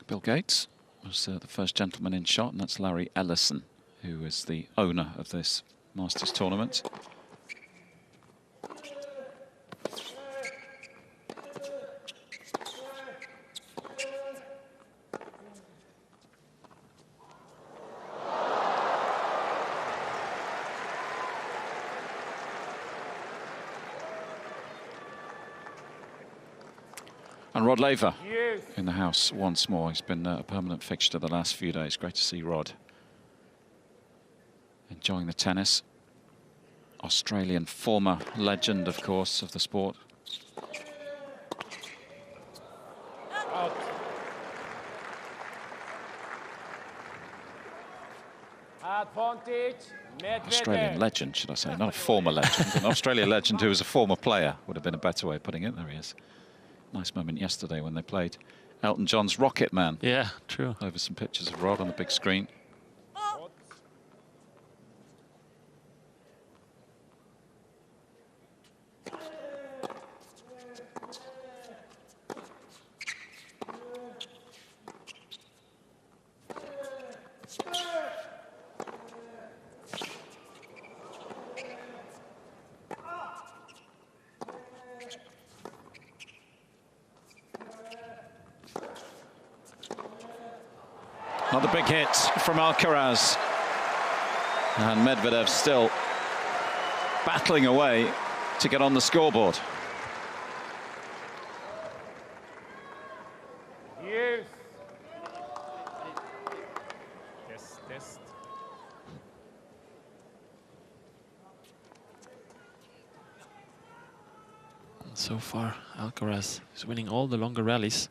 Bill Gates was the first gentleman in shot, and that's Larry Ellison, who is the owner of this Masters tournament. And Rod Laver in the house once more. He's been a permanent fixture the last few days. Great to see Rod enjoying the tennis. Australian former legend, of course, of the sport. Out. Advantage, Medvedev. Australian legend, should I say, not a former legend. An Australian legend who was a former player would have been a better way of putting it. There he is. Nice moment yesterday when they played Elton John's Rocket Man. Yeah, true. Over some pictures of Rod on the big screen. Another big hit from Alcaraz. And Medvedev still battling away to get on the scoreboard. Yes. Test. So far, Alcaraz is winning all the longer rallies.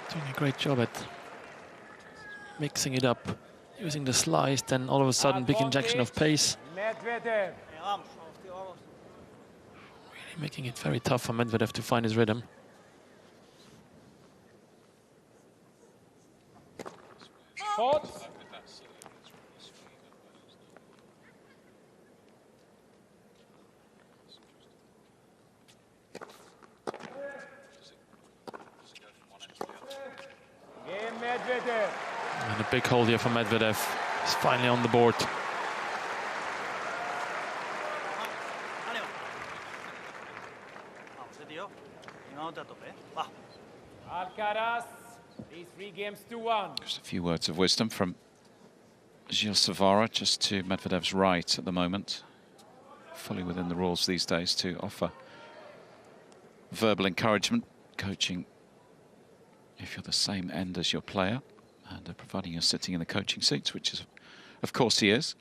Doing a great job at mixing it up, using the slice, then all of a sudden big injection of pace. Medvedev. Really making it very tough for Medvedev to find his rhythm. Hot. Medvedev. And a big hold here for Medvedev. He's finally on the board. Alcaraz. These 3 games to 1. Just a few words of wisdom from Gilles Savara, just to Medvedev's right at the moment. Fully within the rules these days to offer verbal encouragement, coaching if you're the same end as your player, and providing you're sitting in the coaching seats, which is, of course, he is.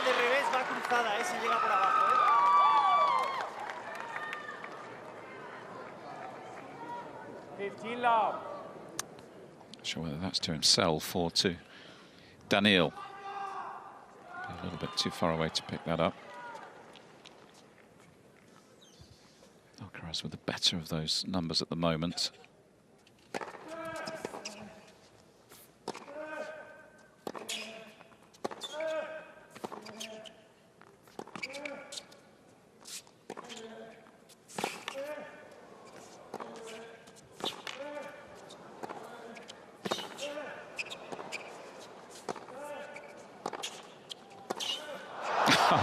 De revés va cruzada, si llega por abajo. Love. Not sure whether that's to himself or to Daniil. A little bit too far away to pick that up. Alcaraz with the better of those numbers at the moment.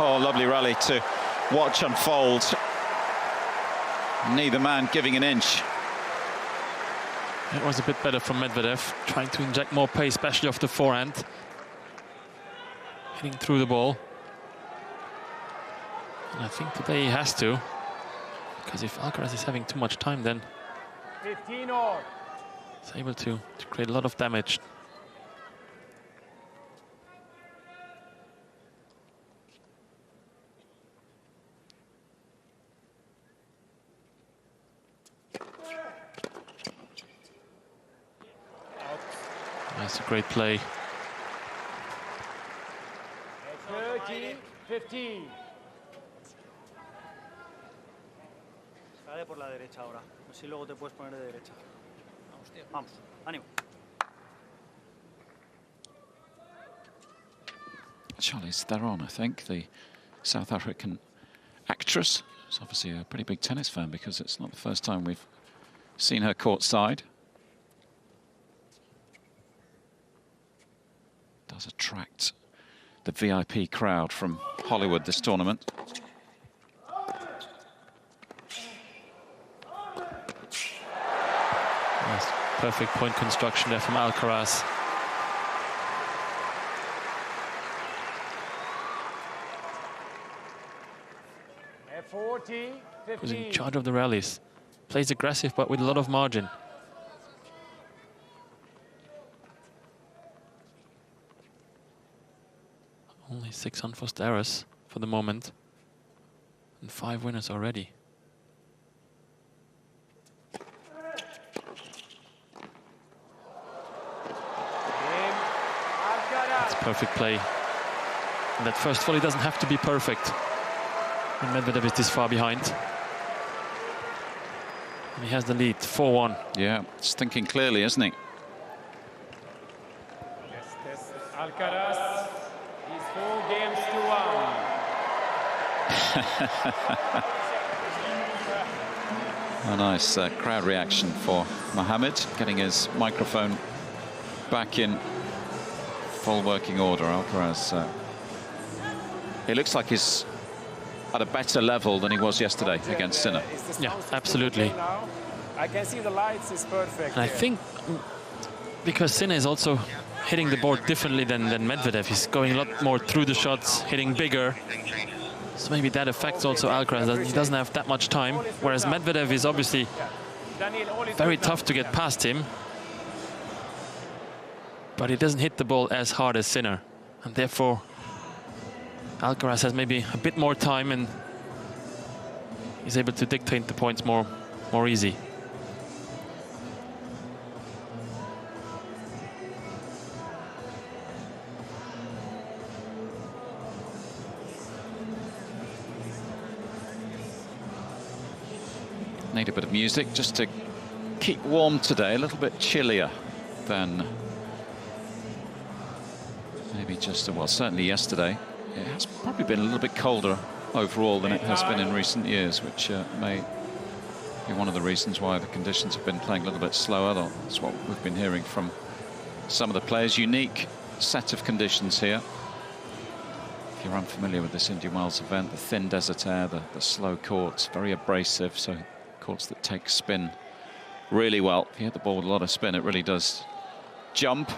Oh, lovely rally to watch unfold. Neither man giving an inch. It was a bit better from Medvedev, trying to inject more pace, especially off the forehand. Hitting through the ball. And I think today he has to, because if Alcaraz is having too much time, then 15 all. He's able to create a lot of damage. That's a great play. 30-15. Sale por la derecha ahora. Así luego te puedes poner de derecha. Vamos, tío. Vamos. Ánimo. Charlize Theron, I think, the South African actress. Is obviously a pretty big tennis fan because it's not the first time we've seen her courtside. Does attract the VIP crowd from Hollywood this tournament. Yes, perfect point construction there from Alcaraz. Who's in charge of the rallies. Plays aggressive, but with a lot of margin. Only 6 unforced errors for the moment. And 5 winners already. That's perfect play. And that first volley doesn't have to be perfect. And Medvedev is this far behind. And he has the lead, 4-1. Yeah, he's thinking clearly, isn't he? Yes. Alcaraz is 4 games to 1. A nice crowd reaction for Mohammed, getting his microphone back in full working order. Alcaraz, he looks like he's at a better level than he was yesterday against Sinner. Yeah, absolutely. I can see the lights is perfect. And I think because Sinner is also hitting the board differently than Medvedev, he's going a lot more through the shots, hitting bigger. So maybe that affects also Alcaraz, that he doesn't have that much time, whereas Medvedev is obviously very tough to get past him. But he doesn't hit the ball as hard as Sinner, and therefore Alcaraz has maybe a bit more time and he's able to dictate the points more easy. Need a bit of music just to keep warm today, a little bit chillier than maybe just, well, certainly yesterday. It has probably been a little bit colder overall than it has been in recent years, which may be one of the reasons why the conditions have been playing a little bit slower. That's what we've been hearing from some of the players. Unique set of conditions here. If you're unfamiliar with this Indian Wells event, the thin desert air, the slow courts, very abrasive, so courts that take spin really well. If you hit the ball with a lot of spin, it really does jump.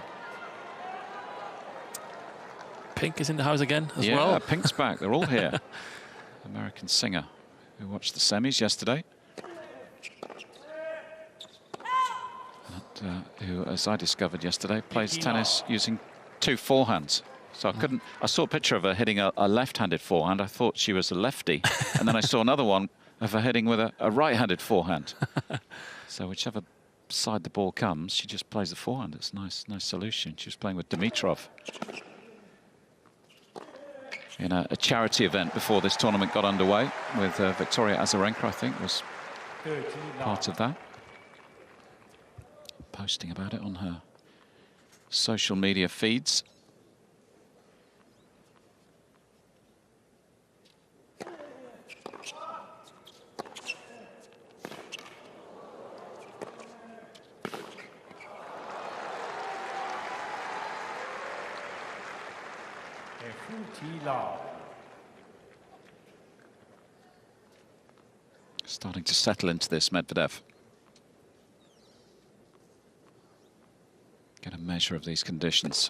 Pink is in the house again as well. Yeah, Pink's back. They're all here. American singer who watched the semis yesterday. And, who, as I discovered yesterday, plays tennis using 2 forehands. So I saw a picture of her hitting a left-handed forehand. I thought she was a lefty. And then I saw another one of her hitting with a right-handed forehand. So whichever side the ball comes, she just plays the forehand. It's a nice solution. She was playing with Dimitrov in a charity event before this tournament got underway, with Victoria Azarenka, I think, was part of that. Posting about it on her social media feeds. Starting to settle into this, Medvedev. Get a measure of these conditions.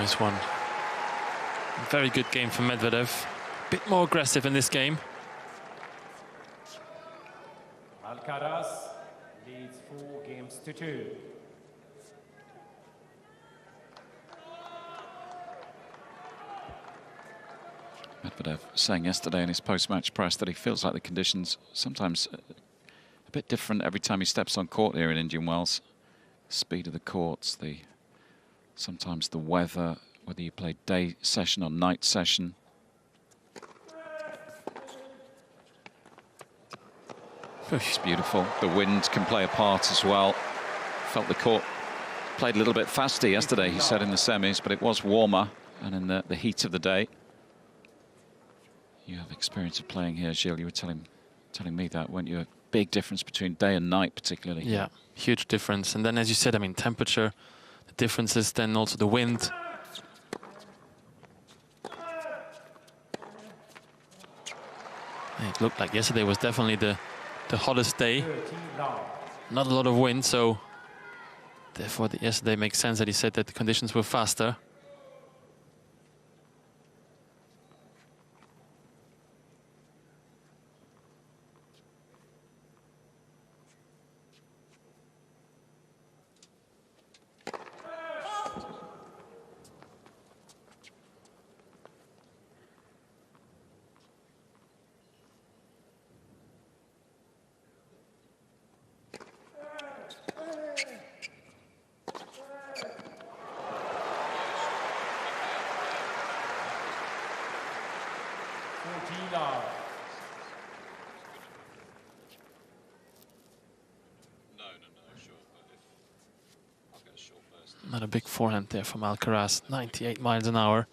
Nice one. Very good game for Medvedev. A bit more aggressive in this game. Alcaraz leads 4-2. Medvedev saying yesterday in his post-match press that he feels like the conditions sometimes a bit different every time he steps on court here in Indian Wells. The speed of the courts, sometimes the weather, whether you play day session or night session. It's beautiful. The wind can play a part as well. Felt the court played a little bit faster yesterday, he said, in the semis, but it was warmer and in the heat of the day. You have experience of playing here, Gilles. You were telling me that, weren't you? A big difference between day and night, particularly. Yeah, huge difference. And then, as you said, I mean, temperature, the differences, then also the wind. It looked like yesterday was definitely the hottest day. Not a lot of wind, so therefore yesterday makes sense that he said that the conditions were faster. Not a big forehand there from Alcaraz, 98 miles an hour.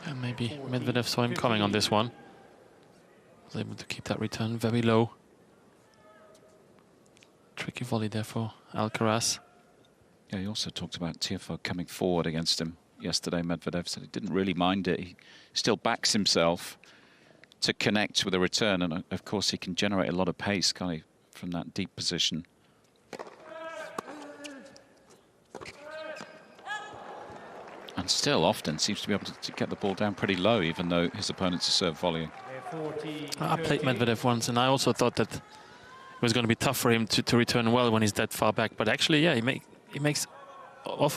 And maybe Medvedev saw him coming on this one. Was able to keep that return very low. Tricky volley there for Alcaraz. Yeah, he also talked about Tiafoe coming forward against him yesterday. Medvedev said he didn't really mind it. He still backs himself to connect with a return, and of course he can generate a lot of pace, can't he, from that deep position. And still often seems to be able to get the ball down pretty low, even though his opponents are serve volleying. I played Medvedev once, and I also thought that it was going to be tough for him to return well when he's that far back. But actually, yeah, he makes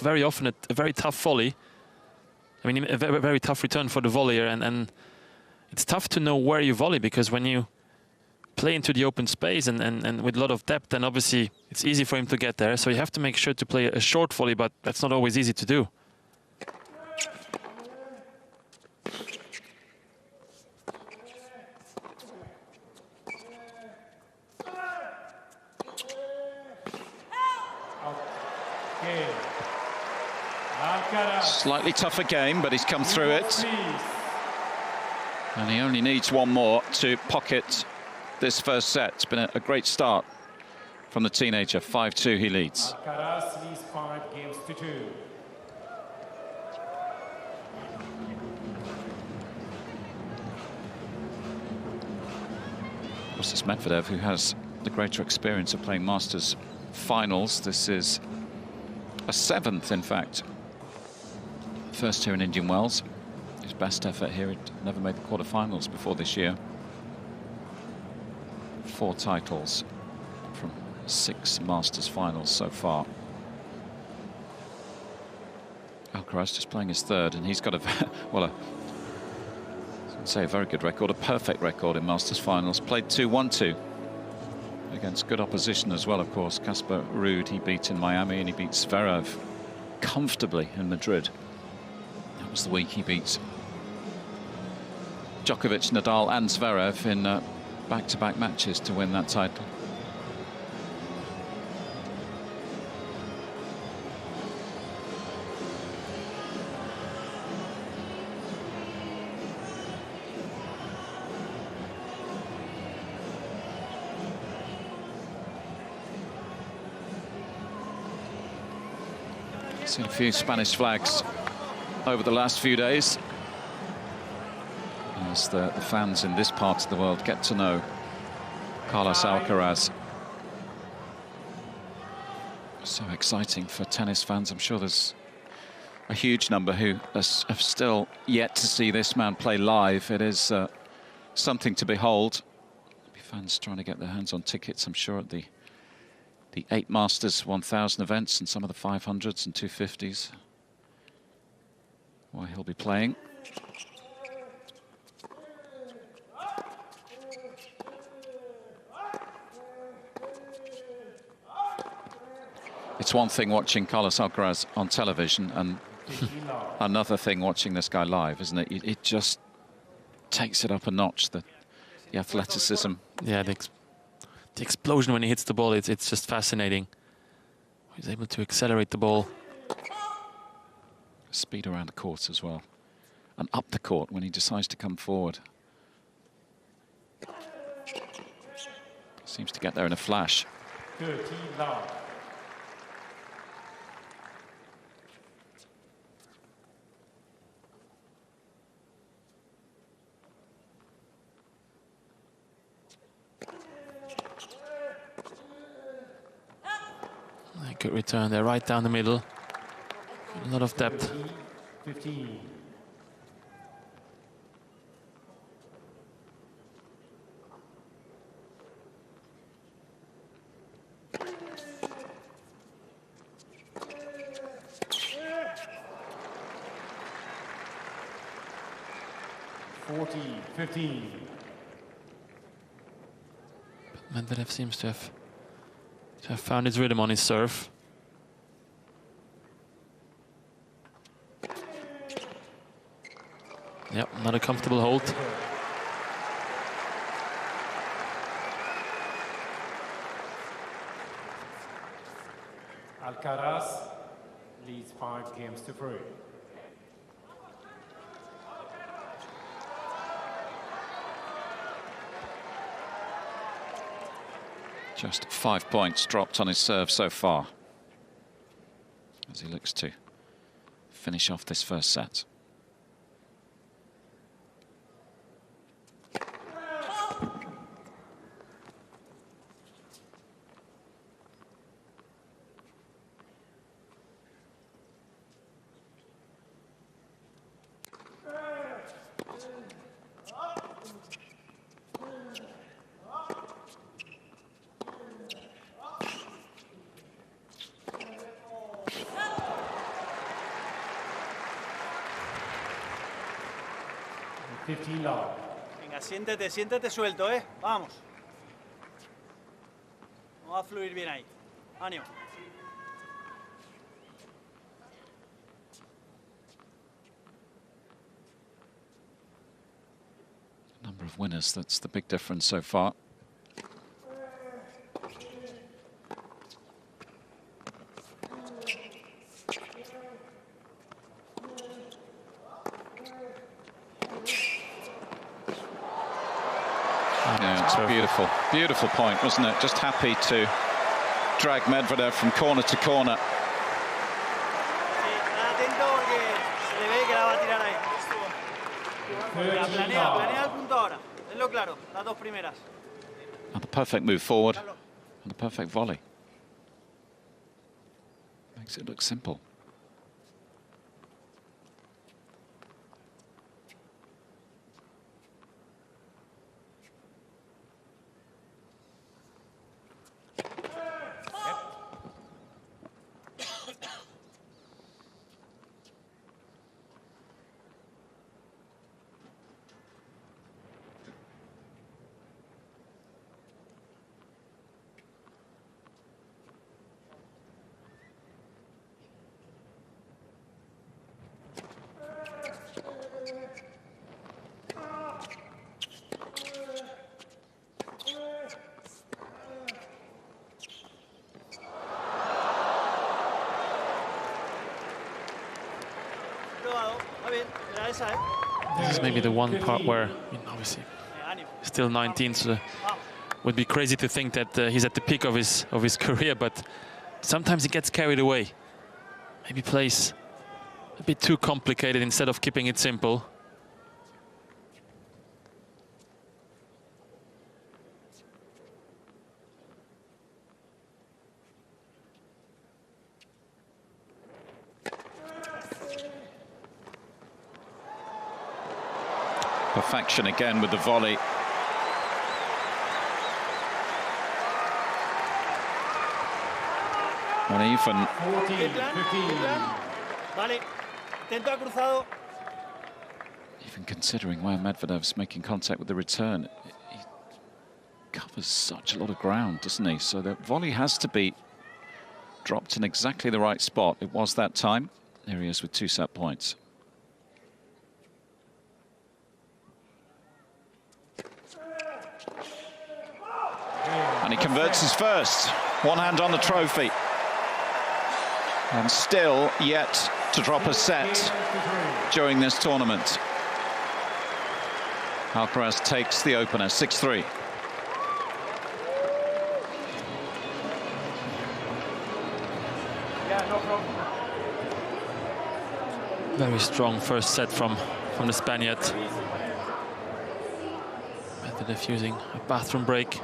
very often a very tough volley. I mean, a very tough return for the volleyer, and it's tough to know where you volley, because when you play into the open space and with a lot of depth, then obviously it's easy for him to get there. So you have to make sure to play a short volley, but that's not always easy to do. Slightly tougher game, but he's come through it. And he only needs one more to pocket this first set. It's been a great start from the teenager. 5-2 he leads. Alcaraz leads 5-2. Of course, it's Medvedev who has the greater experience of playing Masters finals. This is a 7th, in fact. First here in Indian Wells. His best effort here. He'd never made the quarterfinals before this year. 4 titles from 6 Masters finals so far. Alcaraz just playing his 3rd, and he's got a a very good record, a perfect record in Masters finals. Played 2-1-2 against good opposition as well, of course. Casper Ruud he beat in Miami, and he beat Zverev comfortably in Madrid. That was the week he beat Djokovic, Nadal and Zverev in back-to-back matches to win that title. Seen a few Spanish flags over the last few days, as the fans in this part of the world get to know Carlos Alcaraz. So exciting for tennis fans. I'm sure there's a huge number who have still yet to see this man play live. It is something to behold. There'll be fans trying to get their hands on tickets, I'm sure, at the 8 Masters 1000 events and some of the 500s and 250s, where he'll be playing. It's one thing watching Carlos Alcaraz on television and another thing watching this guy live, isn't it? It just takes it up a notch, the athleticism. Yeah, the explosion when he hits the ball, it's just fascinating. He's able to accelerate the ball. Speed around the court as well. And up the court when he decides to come forward. Seems to get there in a flash. 13 love. Good return there, right down the middle. A lot of depth. 15. Medvedev seems to have found his rhythm on his serve. Yep, not a comfortable hold. Alcaraz leads 5 games to 3. Just 5 points dropped on his serve so far, as he looks to finish off this first set. Venga, siéntete, siéntete suelto, ¿eh? Vamos. Vamos a fluir bien ahí. Ánimo. Number of winners, that's the big difference so far. Yeah, it's a beautiful, beautiful point, wasn't it? Just happy to drag Medvedev from corner to corner. Atento porque se le ve que la va a tirar ahí. Planea el punto ahora. Tenlo claro, las 2 primeras. And the perfect move forward and the perfect volley. Makes it look simple. This is maybe the one part where, I mean, obviously, still 19, so would be crazy to think that he's at the peak of his career, but sometimes he gets carried away. Maybe plays a bit too complicated instead of keeping it simple. Perfection again with the volley. Uneven. 14-15. Vale, intento ha cruzado. Even considering where Medvedev's making contact with the return, he covers such a lot of ground, doesn't he? So the volley has to be dropped in exactly the right spot. It was that time. There he is with 2 set points. And he converts his first. One hand on the trophy. And still yet to drop a set during this tournament. Alcaraz takes the opener, 6-3. Yeah, no problem. Very strong first set from the Spaniard. Medvedev using a bathroom break.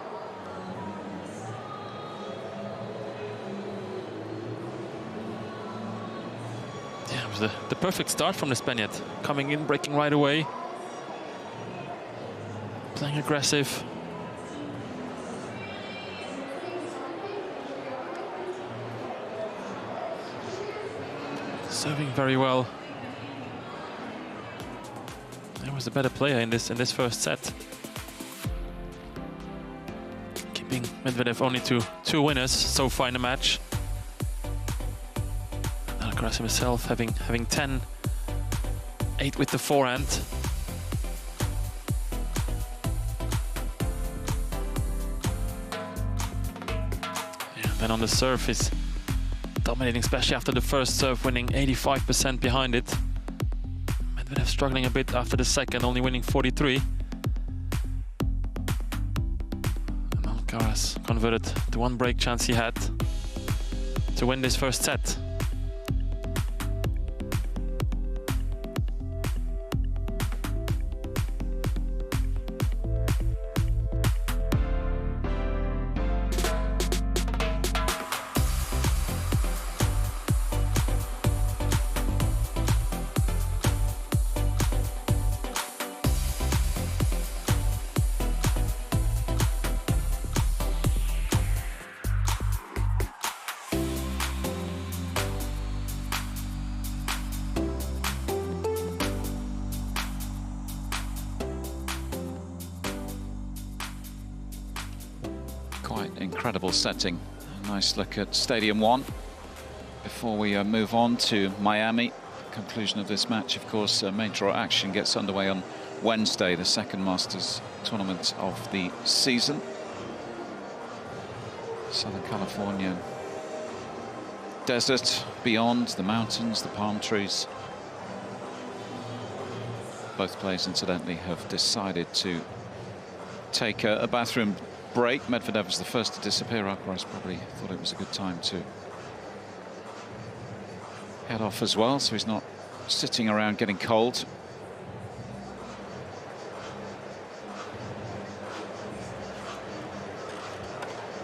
Yeah, it was the perfect start from the Spaniard. Coming in, breaking right away. Playing aggressive. Serving very well. There was a better player in this first set. Keeping Medvedev only to 2 winners so far in the match. Alcaraz himself having 10, 8 with the forehand. Yeah, then on the serve is dominating, especially after the first serve, winning 85% behind it. Medvedev struggling a bit after the second, only winning 43. And Alcaraz converted the 1 break chance he had to win this first set. Quite incredible setting. A nice look at Stadium 1 before we move on to Miami. Conclusion of this match, of course, main draw action gets underway on Wednesday, the second Masters tournament of the season. Southern California desert, beyond the mountains, the palm trees. Both players, incidentally, have decided to take a bathroom break. Medvedev was the first to disappear. Alcaraz probably thought it was a good time to head off as well, so he's not sitting around getting cold.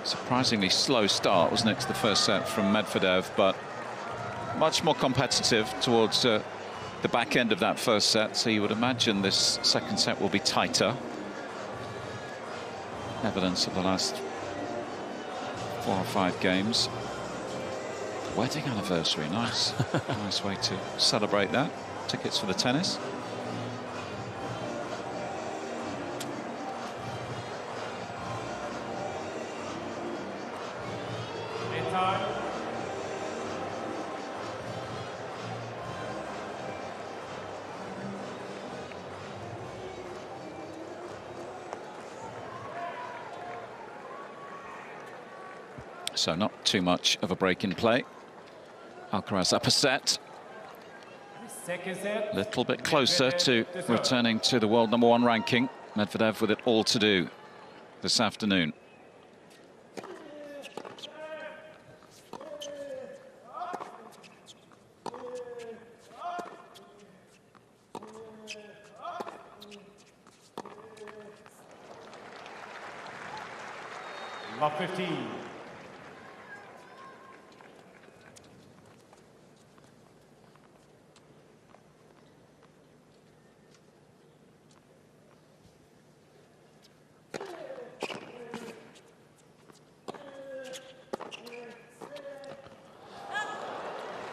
Surprisingly slow start, wasn't it, to the first set from Medvedev, but much more competitive towards the back end of that first set, so you would imagine this second set will be tighter. Evidence of the last 4 or 5 games. Wedding anniversary, nice. Nice way to celebrate that. Tickets for the tennis. Time. So not too much of a break in play. Alcaraz up a set. Second set. A little bit closer to returning to the world #1 ranking. Medvedev with it all to do this afternoon. Love 15.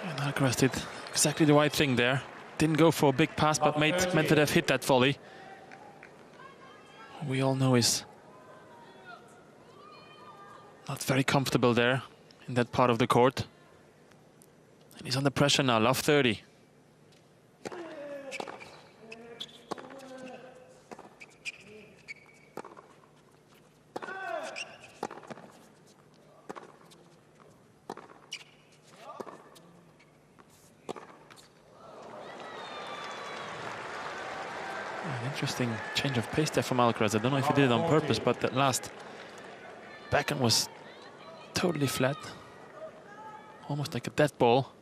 And Alcaraz did exactly the right thing there. Didn't go for a big pass, but made Medvedev hit that volley. We all know he's not very comfortable there in that part of the court. And he's under pressure now, love 30. An interesting change of pace there from Alcaraz. I don't know if he did it on purpose, but that last backhand was totally flat. Almost like a dead ball.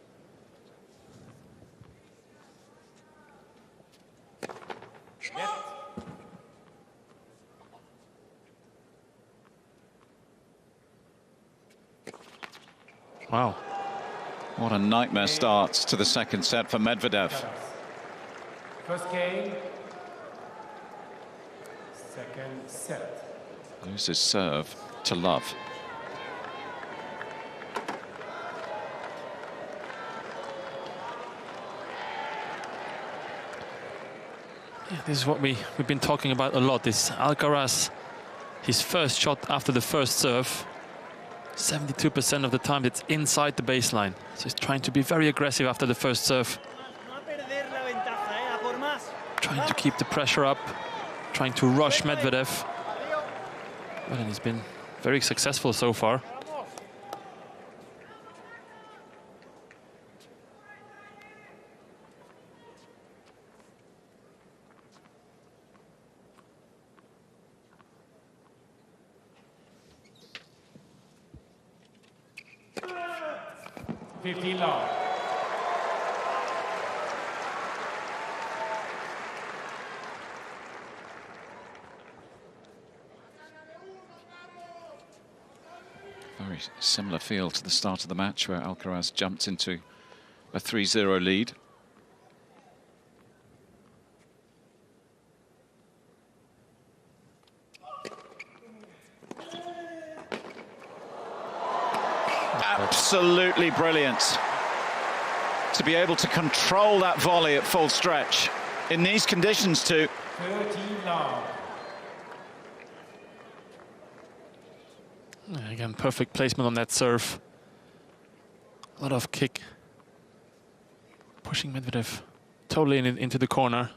Wow. What a nightmare start to the second set for Medvedev. First game. Second set. Loses serve to love. Yeah, this is what we've been talking about a lot. This Alcaraz, his first shot after the first serve, 72% of the time it's inside the baseline. So he's trying to be very aggressive after the first serve. Trying to keep the pressure up, trying to rush Medvedev. Well, and he's been very successful so far. Love. Very similar feel to the start of the match where Alcaraz jumped into a 3-0 lead. Absolutely brilliant to be able to control that volley at full stretch in these conditions too. 13 love. Again, perfect placement on that serve. A lot of kick. Pushing Medvedev totally into the corner.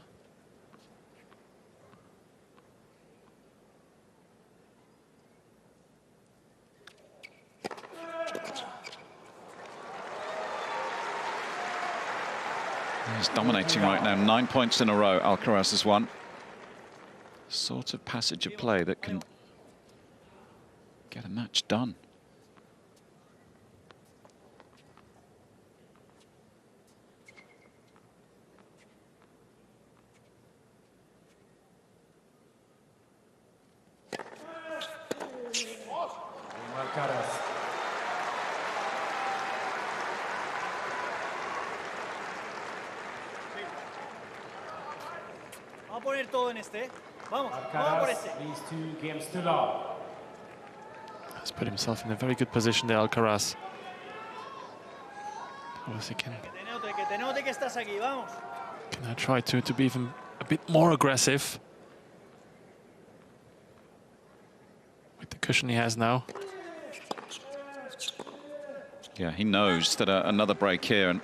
He's dominating right now. 9 points in a row Alcaraz has won. Sort of passage of play that can get a match done. Alcaraz. Vamos a poner todo en este. Vamos, vamos a por este. These 2 games to love. Has put himself in a very good position there, Alcaraz. Obviously can Que te note que estás aquí, vamos. I try to be even a bit more aggressive with the cushion he has now. Yeah, he knows that another break here, and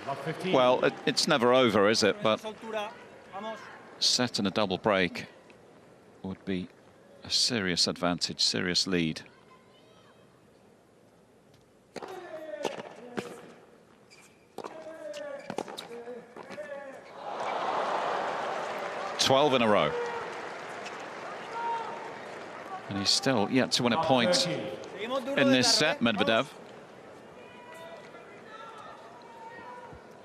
Love 15. well, it's never over, is it? But Soltura, vamos. set and a double break would be a serious advantage, serious lead. $12 in a row. And he's still yet to win a point Seguimos duro in de this carro, set, vamos. Medvedev.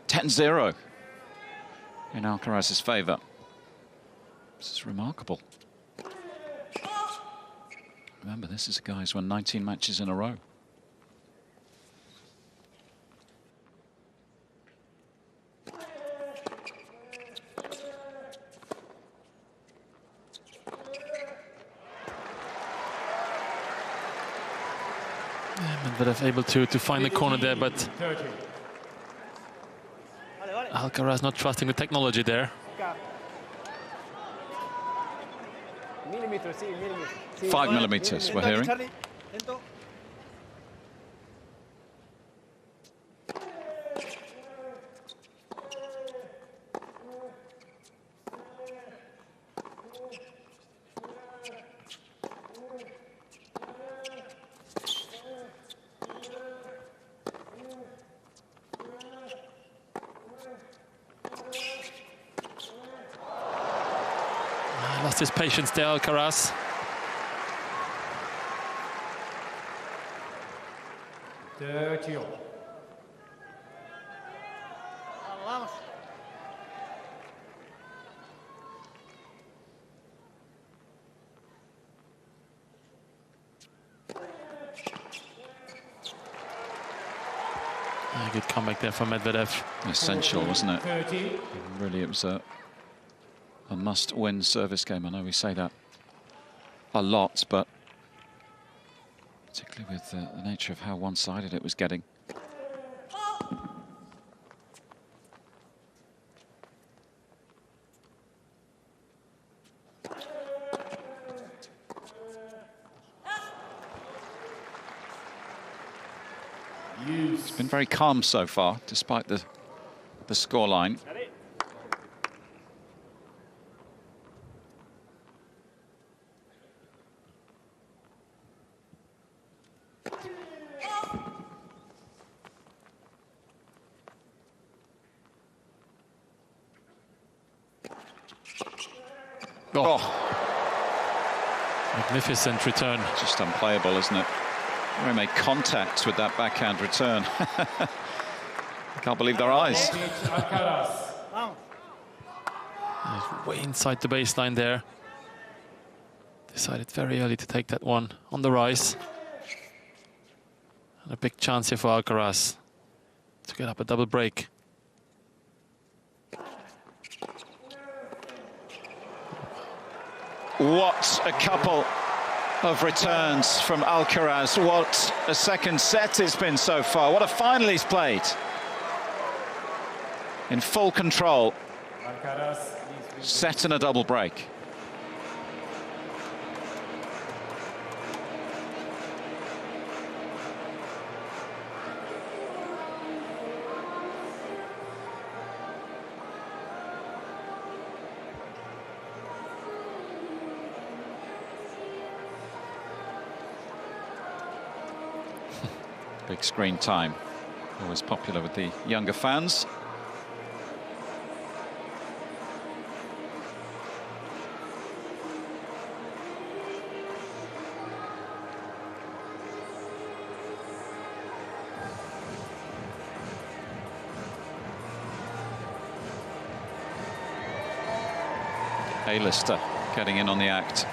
10-0 in Alcaraz's favor. This is remarkable. Remember, this is a guy who's won 19 matches in a row. Medvedev able to find the corner there, but Alcaraz not trusting the technology there. 5 millimeters, we're hearing. Lost his patience there, Alcaraz. Vamos. A good comeback there from Medvedev. Essential, wasn't it? Really, it was a must-win service game. I know we say that a lot, but particularly with the nature of how one-sided it was getting. It's been very calm so far, despite the scoreline. Oh. Magnificent return. Just unplayable, isn't it? They made contact with that backhand return. I can't believe their eyes. Way inside the baseline there. Decided very early to take that one on the rise. And a big chance here for Alcaraz to get up a double break. What a couple of returns from Alcaraz. What a second set it's been so far. What a final he's played. In full control. Set and a double break. Big screen time, always popular with the younger fans. A-lister getting in on the act.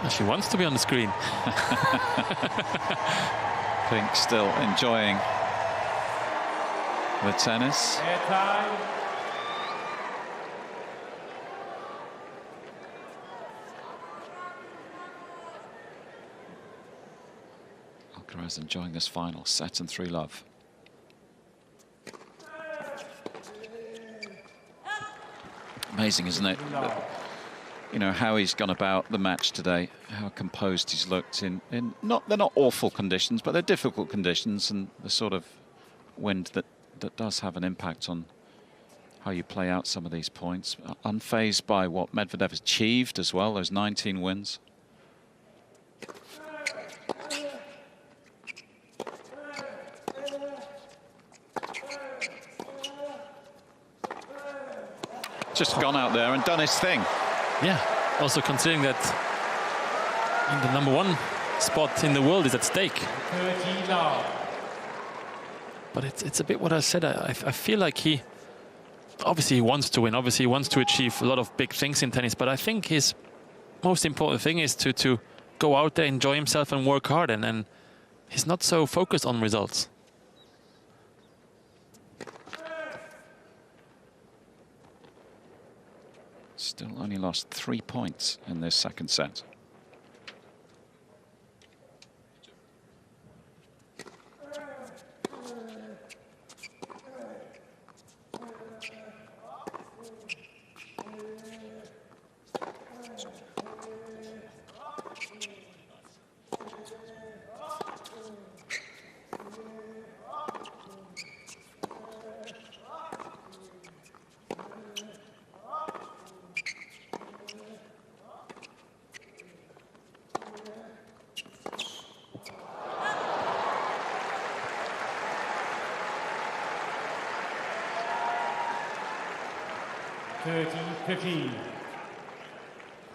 She wants to be on the screen. Pink still enjoying the tennis. Alcaraz enjoying this final set and 3-love. Amazing, isn't it? You know how he's gone about the match today, how composed he's looked in they're not awful conditions, but they're difficult conditions, and the sort of wind that does have an impact on how you play out some of these points. Unfazed by what Medvedev has achieved as well, those 19 wins. Just gone out there and done his thing. Yeah, also considering that the #1 spot in the world is at stake. 30 love. But it's a bit what I said. I feel like he obviously wants to win. Obviously he wants to achieve a lot of big things in tennis. But I think his most important thing is to go out there, enjoy himself and work hard. And he's not so focused on results. Still only lost 3 points in this second set.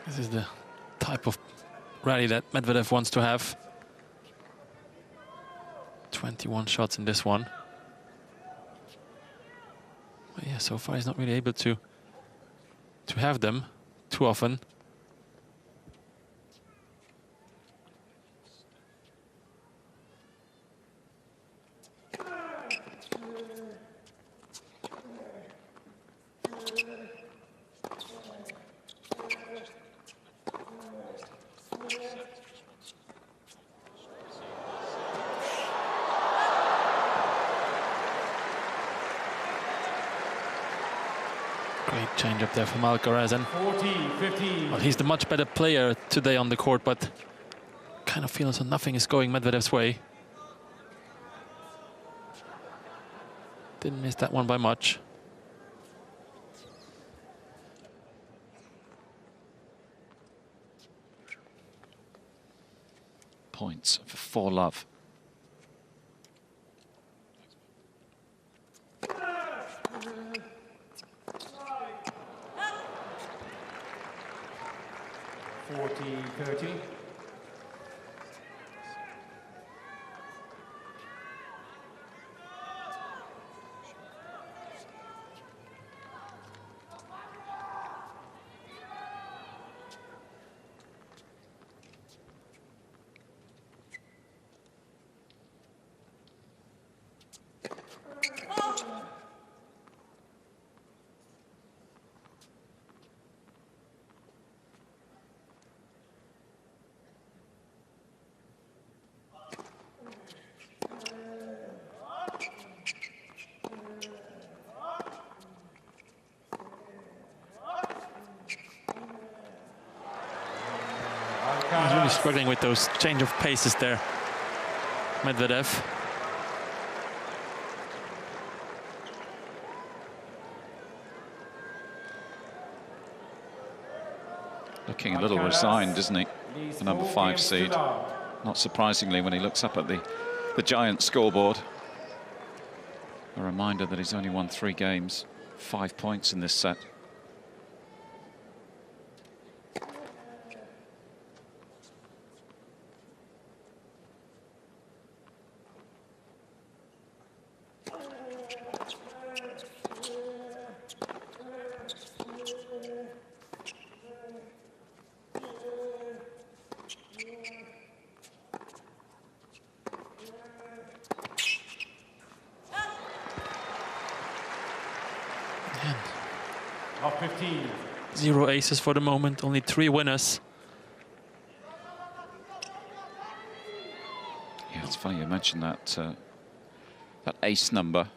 This is the type of rally that Medvedev wants to have. 21 shots in this one. But yeah, so far he's not really able to have them too often. Great change up there from Alcaraz, and well, he's the much better player today on the court, but kind of feels that nothing is going Medvedev's way. Didn't miss that one by much. Points for 4-love. He's really struggling with those change of paces there, Medvedev. Looking a little resigned, isn't he? The #5 seed. Not surprisingly, when he looks up at the giant scoreboard. A reminder that he's only won 3 games, 5 points in this set. Of 15. 0 aces for the moment, only 3 winners. Yeah, it's funny you mentioned that that ace number.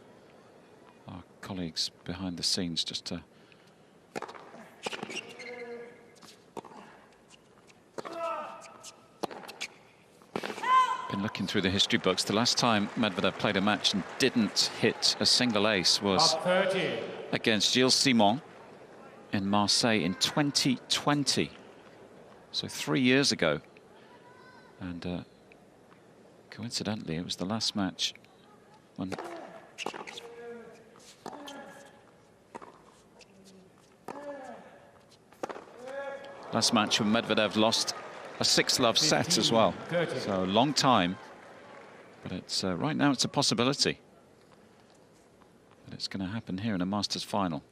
Our colleagues behind the scenes just been looking through the history books. The last time Medvedev played a match and didn't hit a single ace was Of 30. against Gilles Simon in Marseille in 2020. So 3 years ago. And coincidentally, it was the last match when Medvedev lost a 6-love set as well. So a long time, but it's right now it's a possibility that it's going to happen here in a Masters final.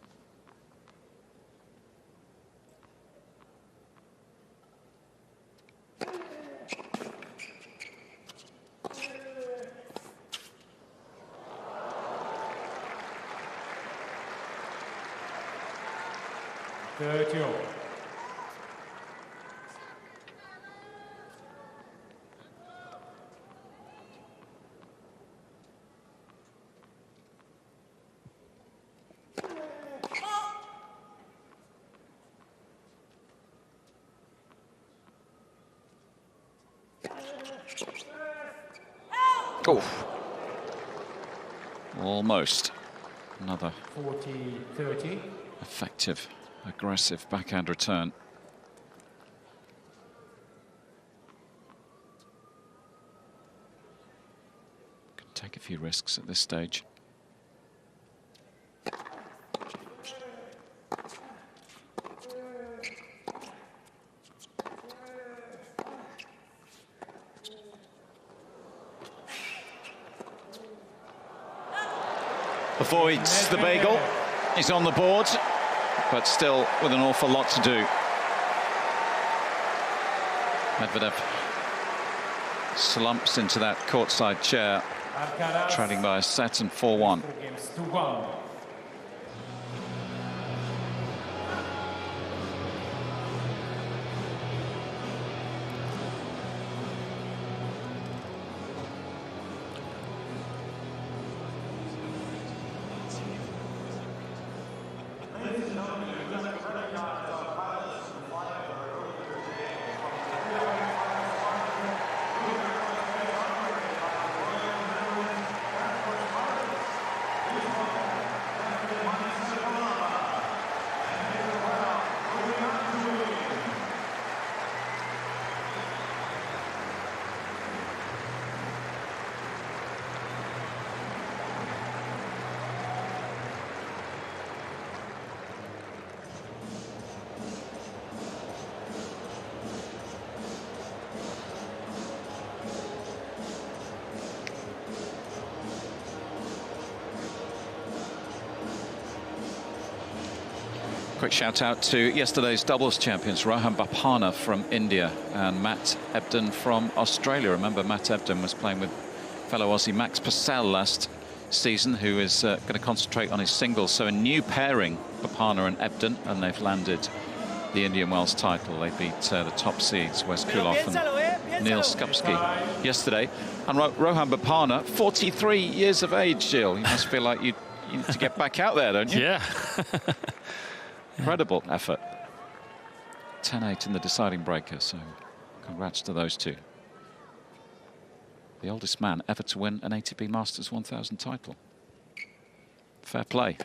Oh, almost. Another 40-30. Effective, aggressive backhand return. Can take a few risks at this stage. Avoids the bagel. He's on the board, but still with an awful lot to do. Medvedev slumps into that courtside chair, trailing by a set and 4-1. Quick shout out to yesterday's doubles champions, Rohan Bopanna from India and Matt Ebden from Australia. Remember, Matt Ebden was playing with fellow Aussie Max Purcell last season, who is going to concentrate on his singles. So a new pairing, Bopanna and Ebden, and they've landed the Indian Wells title. They beat the top seeds, Wes Kuloff and Neil Skupski yesterday. And Rohan Bopanna, 43 years of age, Jill. You must feel like you need to get back out there, don't you? Yeah. Incredible effort. 10-8 in the deciding breaker, so congrats to those two. The oldest man ever to win an ATP Masters 1000 title. Fair play.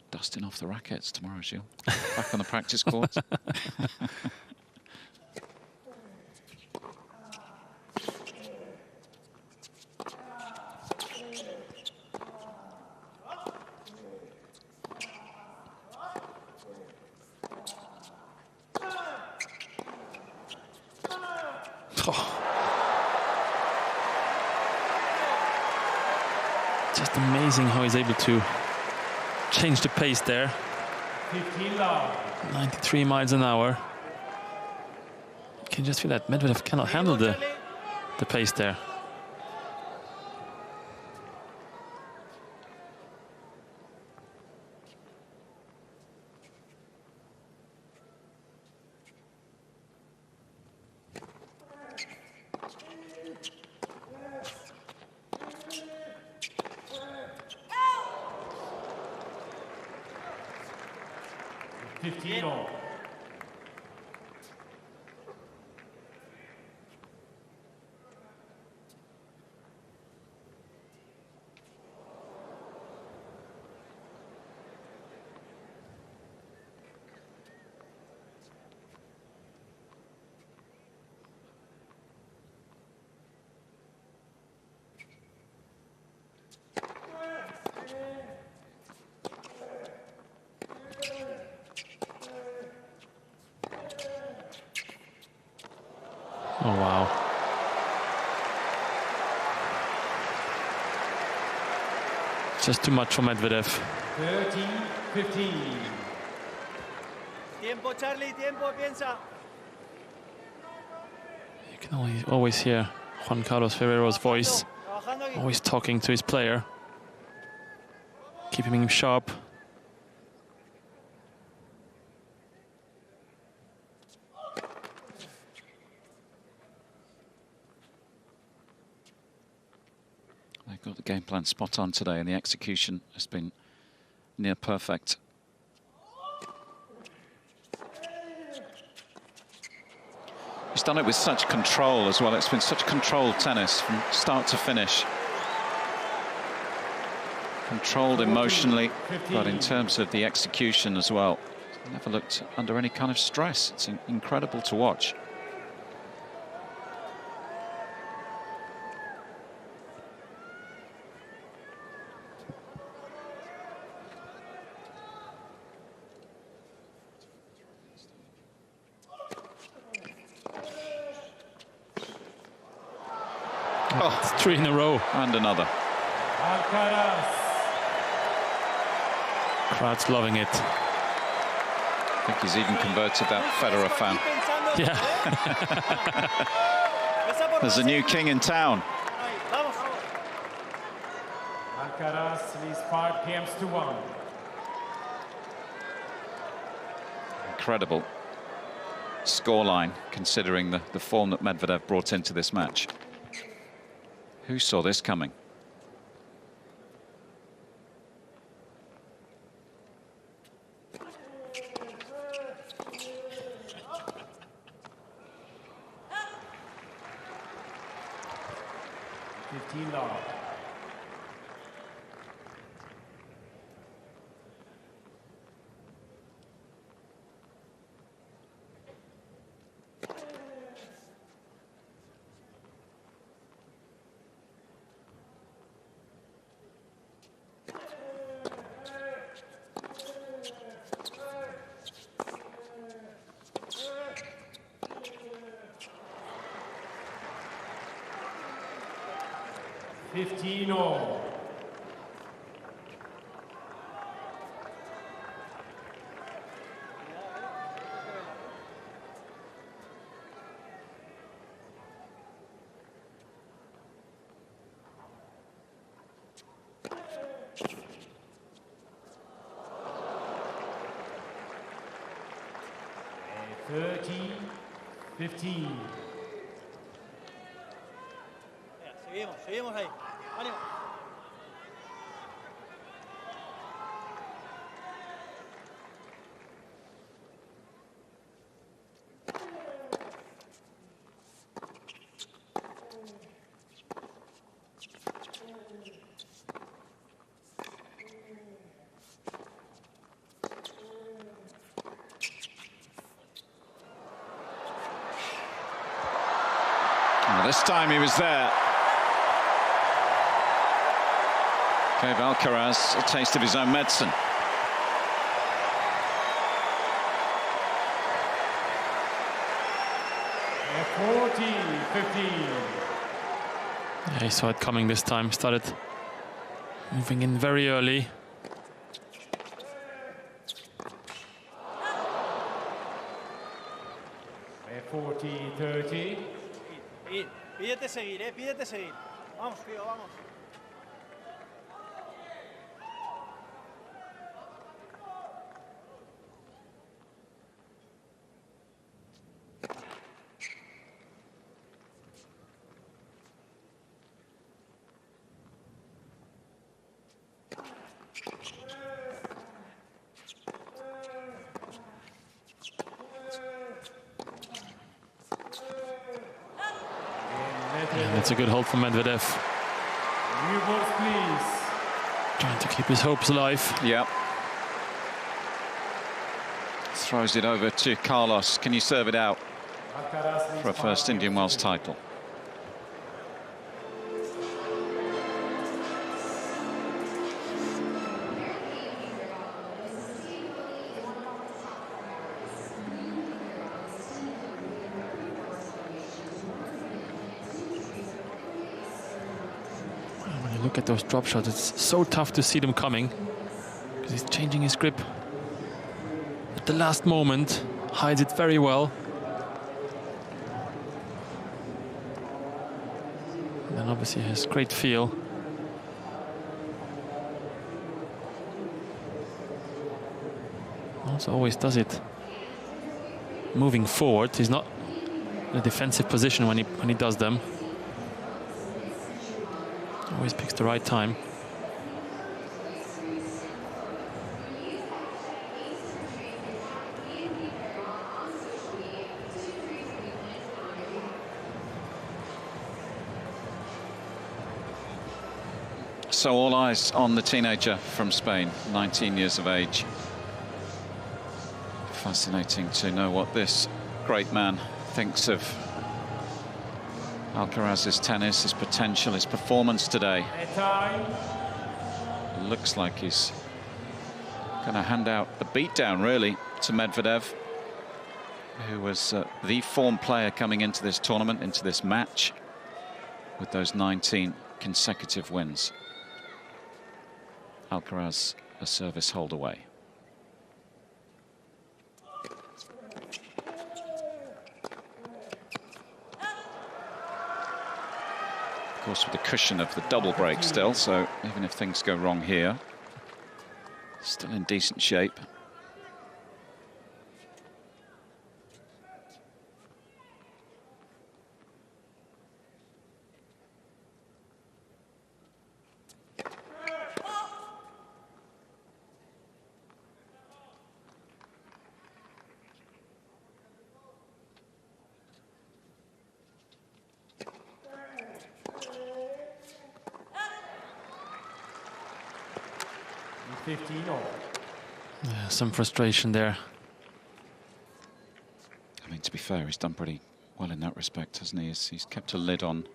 Dusting off the rackets tomorrow, Gilles. Back on the practice court. Just amazing how he's able to change the pace there. 93 miles an hour. You can just feel that Medvedev cannot handle the pace there. Oh, wow. Just too much for Medvedev. 13-15. Tiempo, Charlie, tiempo, piensa. You can always hear Juan Carlos Ferrero's voice, Trabajando aquí. always talking to his player, keeping him sharp. They've got the game plan spot on today, and the execution has been near perfect. He's done it with such control as well. It's been such controlled tennis from start to finish. Controlled emotionally, but in terms of the execution as well. Never looked under any kind of stress. It's incredible to watch. Oh, it's 3 in a row. And another. Alcaraz. Crowd's loving it. I think he's even converted that Federer fan. Yeah. There's a new king in town. Vamos. Alcaraz leads 5 games to 1. Incredible scoreline, considering the form that Medvedev brought into this match. Who saw this coming? Love. All. A 13-15. Seguimos ahí. Ánimo. Well, this time he was there. Gave Alcaraz a taste of his own medicine. A 14-15. Yeah, he saw it coming this time. Started moving in very early. A 40-30. Pídete seguir, pídete seguir. Vamos, tío, vamos. Yeah, that's a good hold from Medvedev. New balls, please. Trying to keep his hopes alive. Yep. Throws it over to Carlos. Can you serve it out for a first Indian Wells title? look at those drop shots. It's so tough to see them coming because he's changing his grip at the last moment, hides it very well. And then obviously he has great feel. Also always does it moving forward. He's not in a defensive position when he does them. Always picks the right time. So all eyes on the teenager from Spain, 19 years of age. Fascinating to know what this great man thinks of Alcaraz's tennis, his potential, his performance today. Looks like he's going to hand out the beatdown, really, to Medvedev, who was the form player coming into this tournament, into this match, with those 19 consecutive wins. Alcaraz, a service hold away. Of course, with the cushion of the double break still, so even if things go wrong here, still in decent shape. Yeah, some frustration there. I mean, to be fair, he's done pretty well in that respect, hasn't he? He's kept a lid on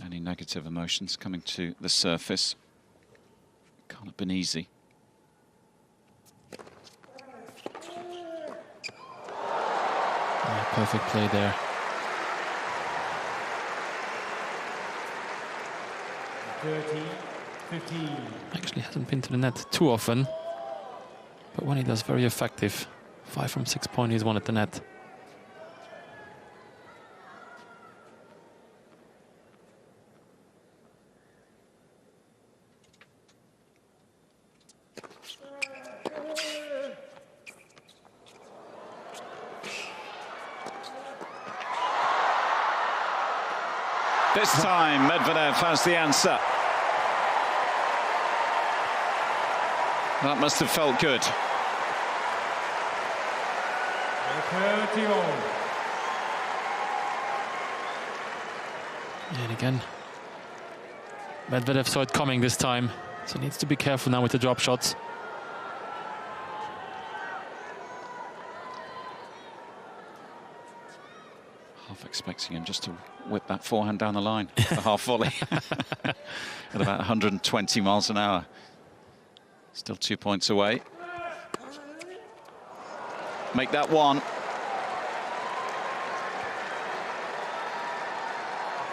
any negative emotions coming to the surface. Can't have been easy. Yeah, perfect play there. Actually hasn't been to the net too often, but when he does, very effective. 5 from 6 point, he's won at the net. This time, Medvedev has the answer. That must have felt good. And again, Medvedev saw it coming this time, so he needs to be careful now with the drop shots. Half expecting him just to whip that forehand down the line, the half volley, at about 120 miles an hour. Still 2 points away. Make that one.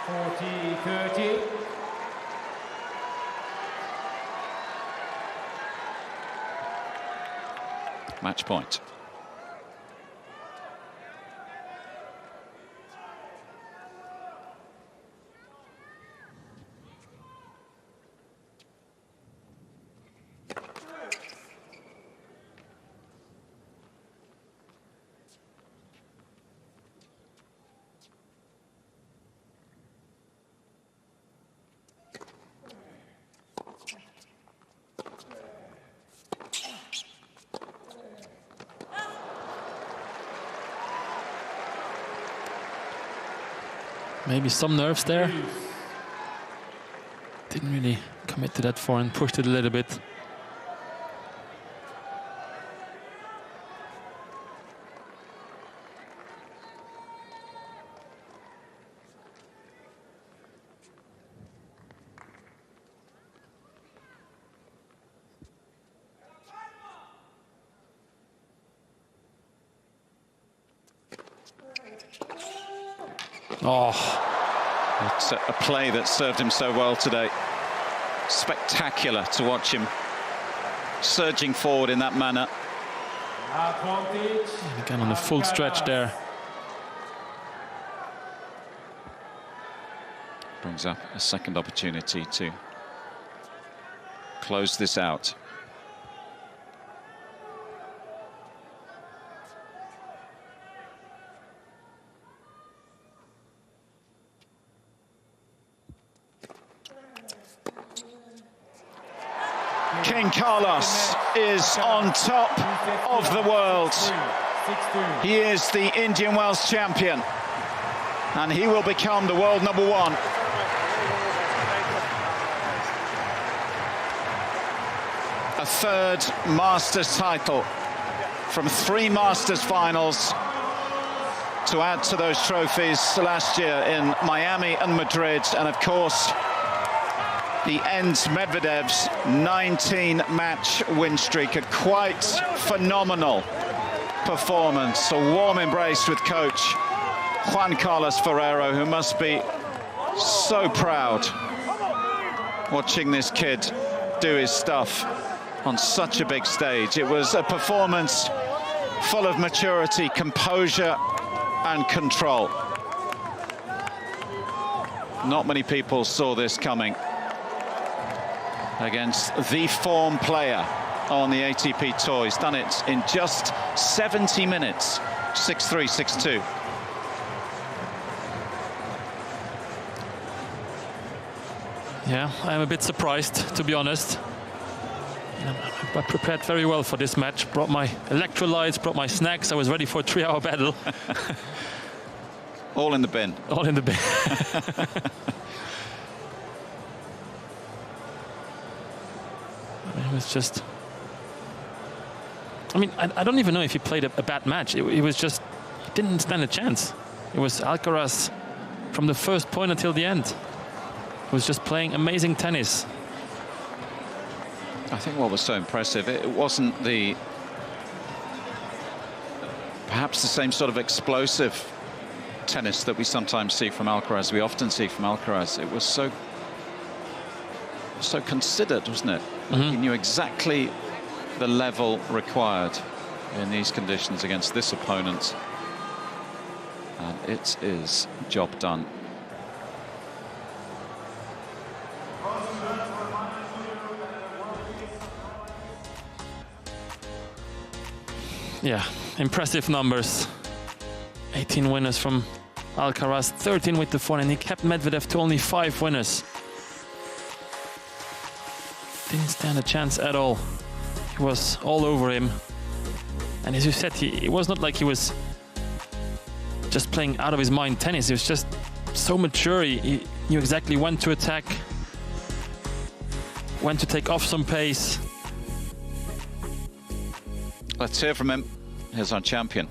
40-30. Match point. Maybe some nerves there. Didn't really commit to that forehand, pushed it a little bit. Oh, It's a play that served him so well today. Spectacular to watch him surging forward in that manner. And again on the full stretch there. Brings up a second opportunity to close this out. King Carlos is on top of the world. He is the Indian Wells champion, and he will become the world #1. A third Masters title from 3 Masters finals to add to those trophies last year in Miami and Madrid, and of course he ends Medvedev's 19-match win streak. A quite phenomenal performance. A warm embrace with coach Juan Carlos Ferrero, who must be so proud watching this kid do his stuff on such a big stage. It was a performance full of maturity, composure and control. Not many people saw this coming against the form player on the ATP Tour. He's done it in just 70 minutes, 6-3, 6-2. Yeah, I'm a bit surprised, to be honest. I prepared very well for this match. Brought my electrolytes, brought my snacks. I was ready for a 3-hour battle. All in the bin. All in the bin. It was just... I mean, I don't even know if he played a bad match. It was just... He didn't stand a chance. It was Alcaraz from the first point until the end. He was just playing amazing tennis. I think what was so impressive, it wasn't the... perhaps the same sort of explosive tennis that we sometimes see from Alcaraz, we often see from Alcaraz. It was so considered, wasn't it? Mm-hmm. He knew exactly the level required in these conditions against this opponent. And it is job done. Yeah, impressive numbers. 18 winners from Alcaraz, 13 with the forehand, and he kept Medvedev to only 5 winners. Didn't stand a chance at all. He was all over him. And as you said, it was not like he was just playing out of his mind tennis. He was just so mature. He knew exactly when to attack, when to take off some pace. Let's hear from him. Here's our champion.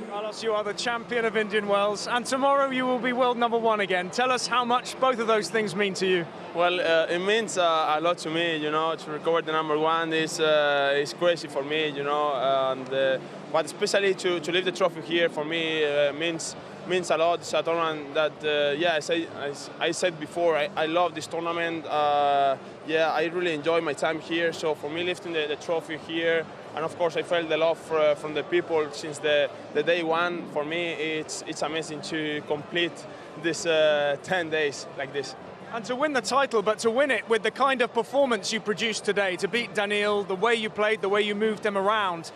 Carlos, you are the champion of Indian Wells, and tomorrow you will be world #1 again. Tell us how much both of those things mean to you. Well, it means a lot to me, you know. To recover the #1 is crazy for me, you know. But especially to leave the trophy here for me means a lot. It's a tournament that, yeah, as I said before, I love this tournament. Yeah, I really enjoy my time here. So for me, lifting the trophy here, and of course I felt the love from the people since the day one. For me, it's amazing to complete this 10 days like this. And to win the title, but to win it with the kind of performance you produced today, to beat Daniil, the way you played, the way you moved him around,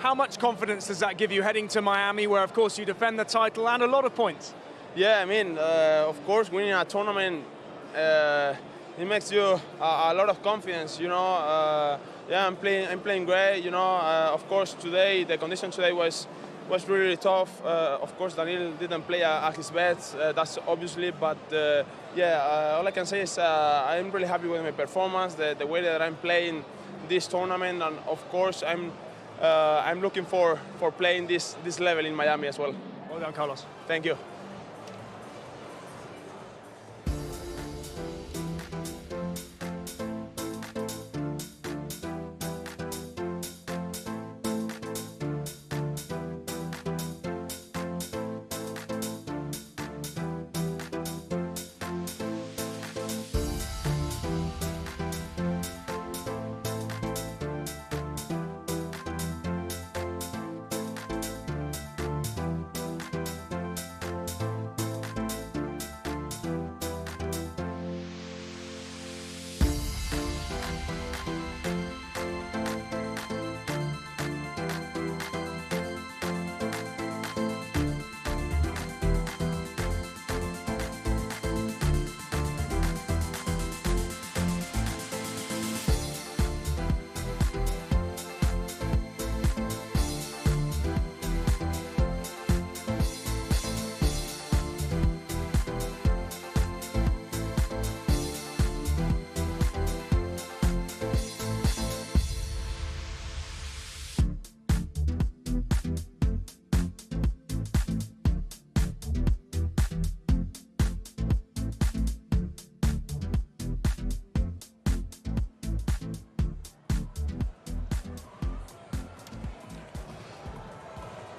how much confidence does that give you heading to Miami, where of course you defend the title and a lot of points? Yeah, I mean, of course, winning a tournament, it makes you a lot of confidence, you know. Yeah, I'm playing great, you know. Of course, today the condition today was really tough. Of course, Daniil didn't play at his best, that's obviously, but yeah, all I can say is I'm really happy with my performance, the way that I'm playing this tournament, and of course I'm looking for playing this level in Miami as well. Well done, Carlos. Thank you.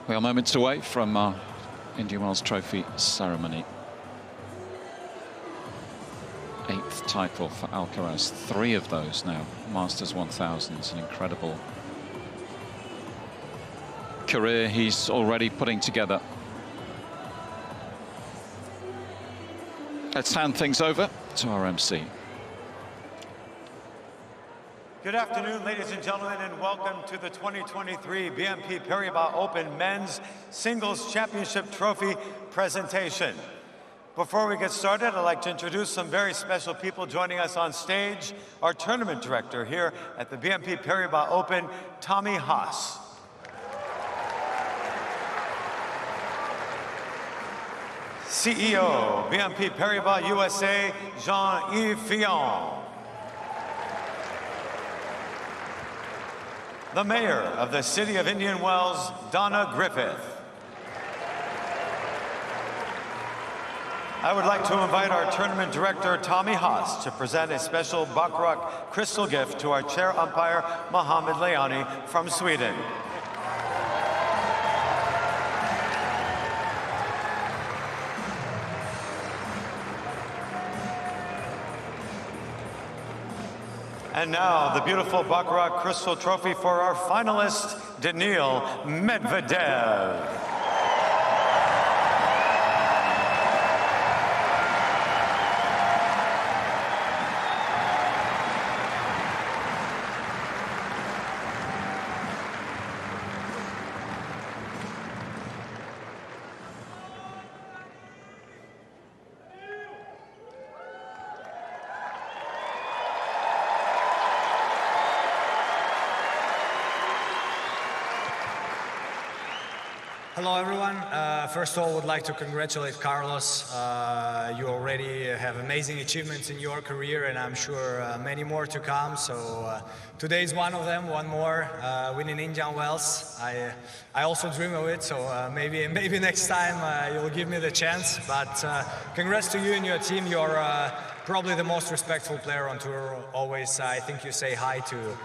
We are moments away from our Indian Wells Trophy ceremony. 8th title for Alcaraz, 3 of those now. Masters 1000s, an incredible career he's already putting together. Let's hand things over to our MC. Good afternoon, ladies and gentlemen, and welcome to the 2023 BNP Paribas Open Men's Singles Championship Trophy presentation. Before we get started, I'd like to introduce some very special people joining us on stage. Our tournament director here at the BNP Paribas Open, Tommy Haas. CEO, BNP Paribas USA, Jean-Yves Fillon. The Mayor of the City of Indian Wells, Donna Griffith. I would like to invite our tournament director, Tommy Haas, to present a special Baccarat crystal gift to our chair umpire, Mohamed Leoni from Sweden. And now, the beautiful Baccarat Crystal Trophy for our finalist, Daniil Medvedev. Hello everyone. First of all, would like to congratulate Carlos. You already have amazing achievements in your career, and I'm sure many more to come. So today is one of them, one more, winning Indian Wells. I also dream of it, so maybe next time you'll give me the chance. But congrats to you and your team. You're probably the most respectful player on tour. Always, I think you say hi to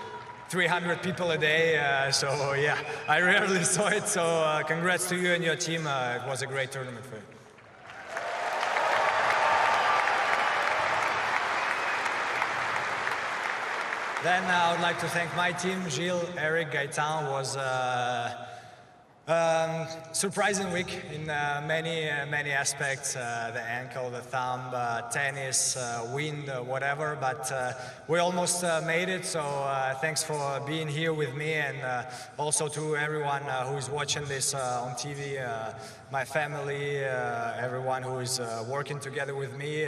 300 people a day, so yeah, I rarely saw it, so congrats to you and your team. It was a great tournament for you. Then I would like to thank my team. Gilles, Eric, Gaetan was surprising week in many aspects, the ankle, the thumb, tennis, wind, whatever, but we almost made it, so thanks for being here with me, and also to everyone who is watching this on TV, my family, everyone who is working together with me.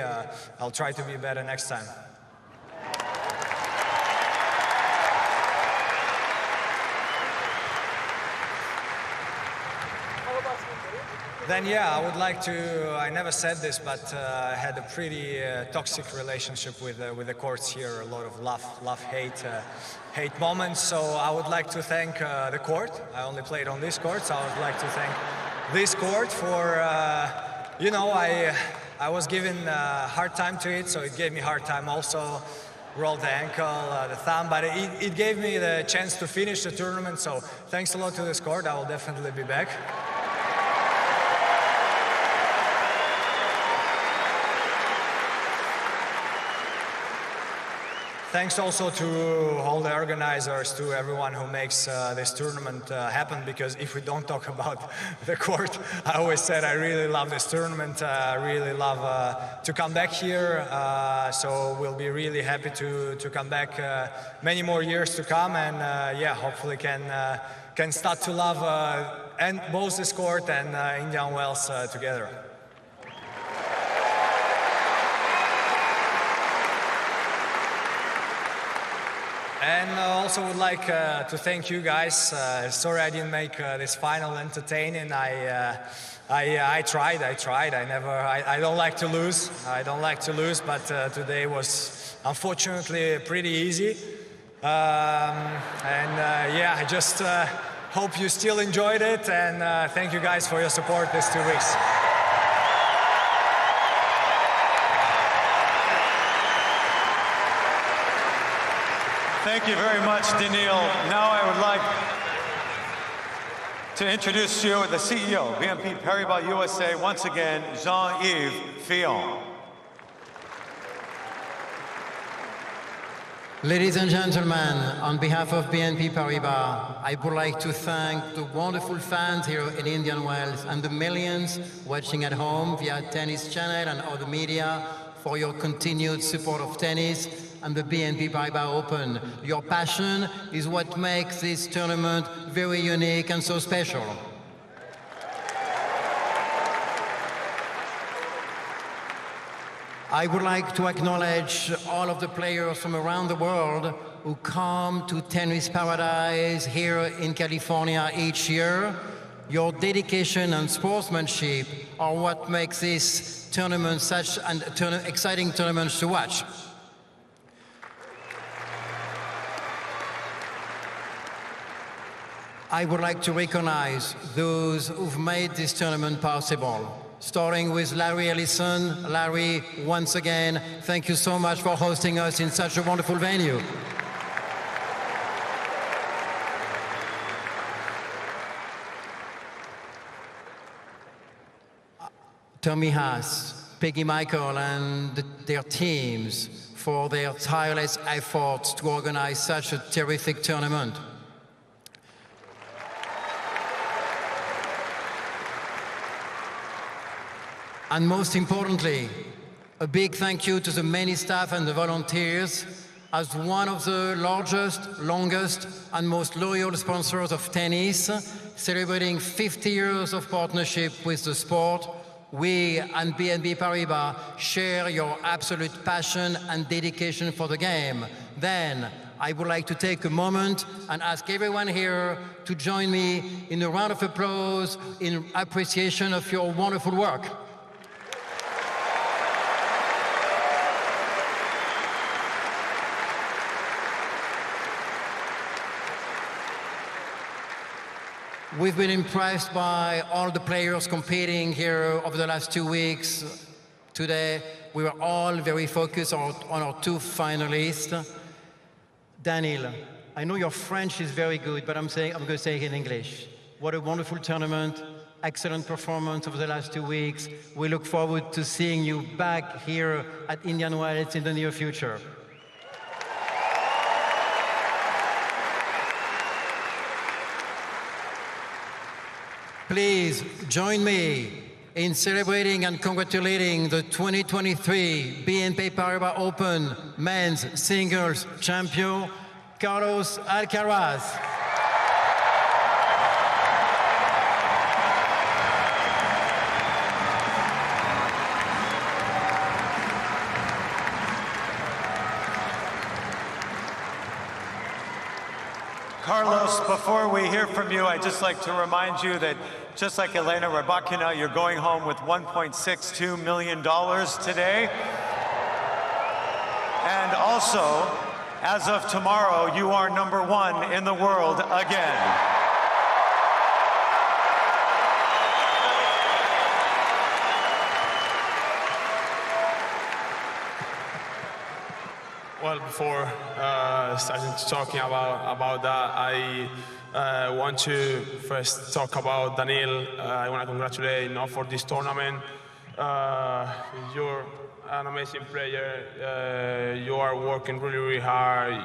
I'll try to be better next time. Then yeah, I would like to, I never said this, but I had a pretty toxic relationship with the courts here, a lot of love-hate moments, so I would like to thank the court. I only played on this court, so I would like to thank this court for, you know, I was given a hard time to it, so it gave me a hard time also. Rolled the ankle, the thumb, but it gave me the chance to finish the tournament, so thanks a lot to this court. I will definitely be back. Thanks also to all the organizers, to everyone who makes this tournament happen, because if we don't talk about the court, I always said I really love this tournament, I really love to come back here, so we'll be really happy to come back many more years to come, and yeah, hopefully can start to love and both this court and Indian Wells together. And also would like to thank you guys. Sorry I didn't make this final entertaining. I tried. I don't like to lose. But today was unfortunately pretty easy. Yeah, I just hope you still enjoyed it, and thank you guys for your support these 2 weeks. Thank you very much, Daniil. Now I would like To introduce you, the CEO, BNP Paribas USA, once again, Jean-Yves Fillon. Ladies and gentlemen, on behalf of BNP Paribas, I would like to thank the wonderful fans here in Indian Wells and the millions watching at home via Tennis Channel and other media for your continued support of tennis and the BNP Paribas Open. Your passion is what makes this tournament very unique and so special. I would like to acknowledge all of the players from around the world who come to Tennis Paradise here in California each year. Your dedication and sportsmanship are what makes this tournament such an exciting tournament to watch. I would like to recognize those who've made this tournament possible. Starting with Larry Ellison. Larry, once again, thank you so much for hosting us in such a wonderful venue. Tommy Haas, Peggy Michael, and their teams for their tireless efforts to organize such a terrific tournament. And most importantly, a big thank you to the many staff and the volunteers. As one of the largest, longest, and most loyal sponsors of tennis, celebrating 50 years of partnership with the sport, we and BNP Paribas share your absolute passion and dedication for the game. Then, I would like to take a moment and ask everyone here to join me in a round of applause in appreciation of your wonderful work. We've been impressed by all the players competing here over the last 2 weeks. Today, we were all very focused on our two finalists. Daniil, I know your French is very good, but I'm going to say it in English. What a wonderful tournament, excellent performance over the last 2 weeks. We look forward to seeing you back here at Indian Wells in the near future. Please join me in celebrating and congratulating the 2023 BNP Paribas Open Men's Singles Champion, Carlos Alcaraz. Carlos, before we hear from you, I'd just like to remind you that just like Elena Rybakina, you're going home with $1.62 million today. And also, as of tomorrow, you are #1 in the world again. Well, before starting to talking about that, I want to first talk about Daniil. I want to congratulate you for this tournament. You're an amazing player. You are working really, really hard.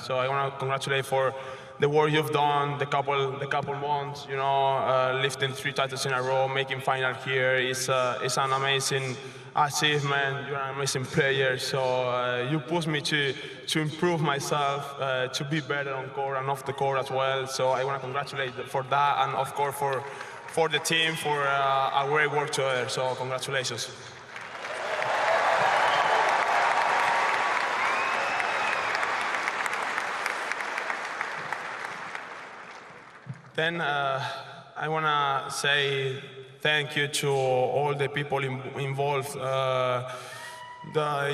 So I want to congratulate for the work you've done, the couple months. You know, lifting 3 titles in a row, making final here. It's an amazing achievement. You're an amazing player, so you pushed me to improve myself, to be better on court and off the court as well. So I want to congratulate for that, and of course for the team for our great work together. So congratulations. Then I want to say thank you to all the people involved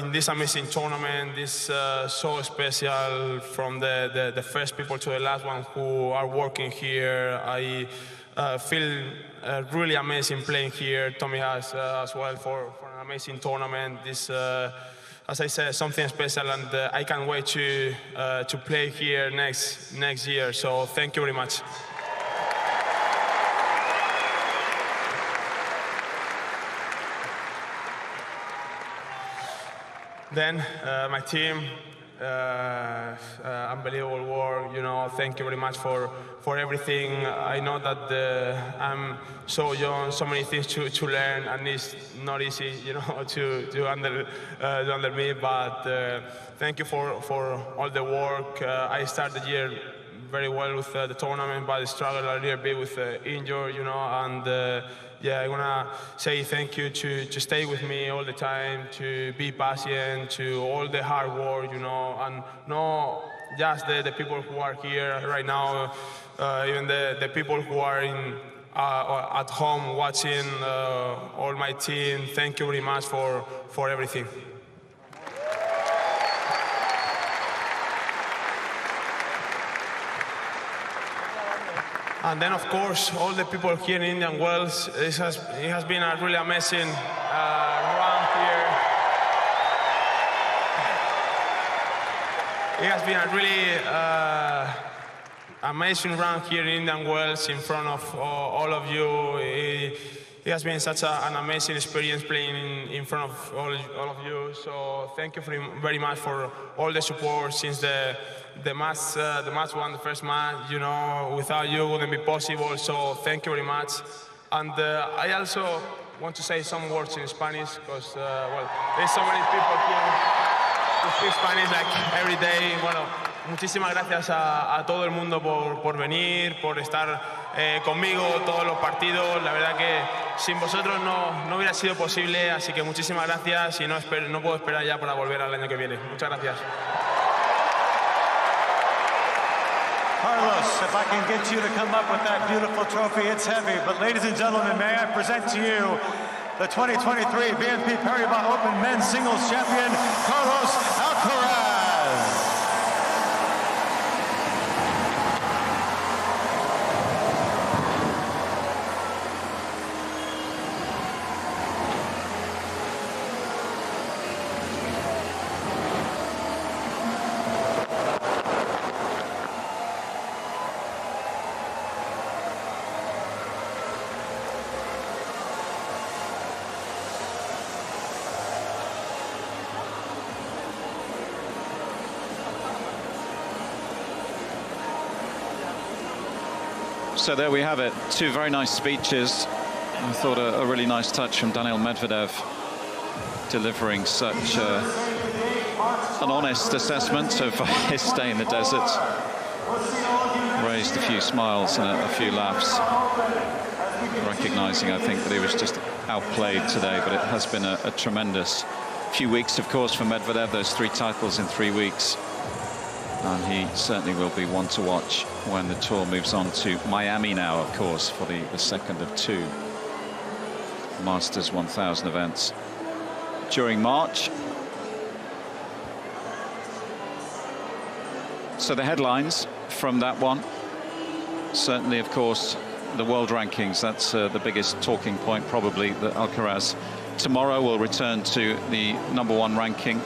in this amazing tournament. This so special, from the first people to the last one who are working here. I feel really amazing playing here. Tommy has as well for an amazing tournament. This, as I said, something special, and I can't wait to play here next year. So thank you very much. then my team, unbelievable work, you know, thank you very much for everything. I know that I'm so young, so many things to learn, and it's not easy, you know, to under me, but thank you for all the work. I started the year very well with the tournament, but I struggled a little bit with injury, you know, and yeah, I wanna say thank you to stay with me all the time, to be patient, to all the hard work, you know, and not just the people who are here right now, even the people who are at home watching, all my team. Thank you very much for everything. And then, of course, all the people here in Indian Wells. It has been a really amazing run here. It has been a really amazing run here in Indian Wells in front of all of you. It has been such an amazing experience playing in front of all of you. So thank you very much for all the support since the match won, the first match. You know, without you, it wouldn't be possible. So thank you very much. And I also want to say some words in Spanish because well, there's so many people here who speak Spanish like every day. Bueno, muchísimas gracias a todo el mundo por venir, por estar conmigo todos los partidos. La verdad que sin vosotros no hubiera sido posible, así que muchísimas gracias y no puedo esperar ya para volver al año que viene. Muchas gracias. Carlos, if I can get you to come up with that beautiful trophy, it's heavy. But ladies and gentlemen, may I present to you the 2023 BNP Paribas Open Men's Singles Champion, Carlos Alcaraz. So there we have it, two very nice speeches. I thought a really nice touch from Daniil Medvedev, delivering such an honest assessment of his stay in the desert. Raised a few smiles and a few laughs, recognizing, I think, that he was just outplayed today, but it has been a tremendous few weeks, of course, for Medvedev, those 3 titles in 3 weeks. And he certainly will be one to watch when the tour moves on to Miami now, of course, for the second of 2 Masters 1000 events during March. So the headlines from that one, certainly, of course, the world rankings. That's the biggest talking point, probably, that Alcaraz tomorrow will return to the #1 ranking,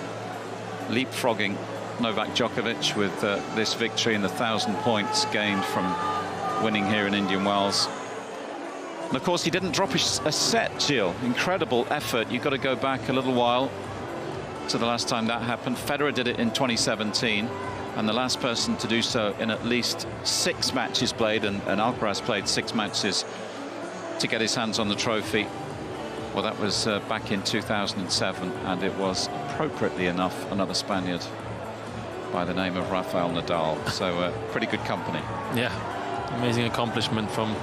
leapfrogging Novak Djokovic with this victory and the 1,000 points gained from winning here in Indian Wells. And of course, he didn't drop a set, Gilles. Incredible effort. You've got to go back a little while to the last time that happened. Federer did it in 2017, and the last person to do so in at least 6 matches played, and Alcaraz played 6 matches to get his hands on the trophy. Well, that was back in 2007, and it was, appropriately enough, another Spaniard by the name of Rafael Nadal. So pretty good company. Yeah, amazing accomplishment from